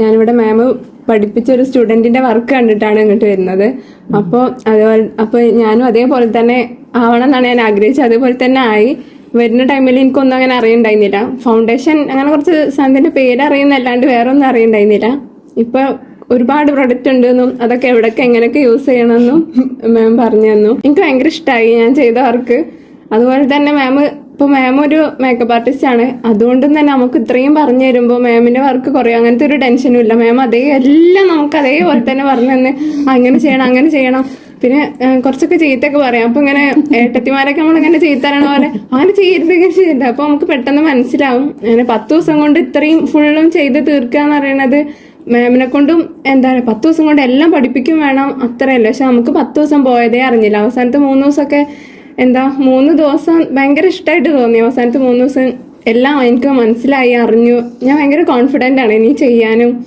ഞാനിവിടെ മാം പഠിപ്പിച്ച ഒരു സ്റ്റുഡന്റിന്റെ വർക്ക് കണ്ടിട്ടാണ് ഇങ്ങോട്ട് വരുന്നത്. അപ്പോൾ ഞാനും അതേപോലെ തന്നെ ആവണം എന്നാണ് ഞാൻ ആഗ്രഹിച്ചത്. അതേപോലെ തന്നെ ആയി. വരുന്ന ടൈമിൽ എനിക്കൊന്നും അങ്ങനെ അറിയണ്ടായിരുന്നില്ല. ഫൗണ്ടേഷൻ അങ്ങനെ കുറച്ച് സാധനത്തിന്റെ പേര് അറിയുന്നല്ലാണ്ട് വേറെ ഒന്നും അറിയണ്ടായിരുന്നില്ല. ഇപ്പൊ ഒരുപാട് പ്രൊഡക്റ്റ് ഉണ്ടെന്നും അതൊക്കെ എവിടെയൊക്കെ എങ്ങനെയൊക്കെ യൂസ് ചെയ്യണമെന്നും മാം പറഞ്ഞു തന്നു. എനിക്ക് ഭയങ്കര ഇഷ്ടമായി ഞാൻ ചെയ്ത വർക്ക്. അതുപോലെ തന്നെ മാം ഒരു മേക്കപ്പ് ആർട്ടിസ്റ്റ് ആണ്. അതുകൊണ്ടും തന്നെ നമുക്ക് ഇത്രയും പറഞ്ഞു തരുമ്പോൾ മാമിന്റെ വർക്ക് കുറയും അങ്ങനത്തെ ഒരു ടെൻഷനും ഇല്ല. മാം എല്ലാം നമുക്ക് അതേപോലെ തന്നെ പറഞ്ഞു തന്നെ അങ്ങനെ ചെയ്യണം. പിന്നെ കുറച്ചൊക്കെ ചീത്തൊക്കെ പറയാം. അപ്പൊ ഇങ്ങനെ ഏട്ടത്തിമാരൊക്കെ നമ്മളിങ്ങനെ ചീത്തരണ പോലെ അങ്ങനെ ചെയ്യരുത്. അപ്പൊ നമുക്ക് പെട്ടെന്ന് മനസ്സിലാവും. അങ്ങനെ 10 ദിവസം കൊണ്ട് ഇത്രയും ഫുള്ളും ചെയ്ത് തീർക്കുക എന്ന് പറയുന്നത് മാമിനെ കൊണ്ടും 10 ദിവസം കൊണ്ട് എല്ലാം പഠിപ്പിക്കും വേണം അത്രയല്ല. പക്ഷെ നമുക്ക് 10 ദിവസം പോയതേ അറിഞ്ഞില്ല. അവസാനത്തെ 3 ദിവസമൊക്കെ 3 ദിവസം ഭയങ്കര ഇഷ്ടമായിട്ട് തോന്നി. അവസാനത്തെ 3 ദിവസം എല്ലാം എനിക്ക് മനസ്സിലായി, അറിഞ്ഞു. ഞാൻ ഭയങ്കര കോൺഫിഡന്റ് ആണ് ഇനി ചെയ്യാനും.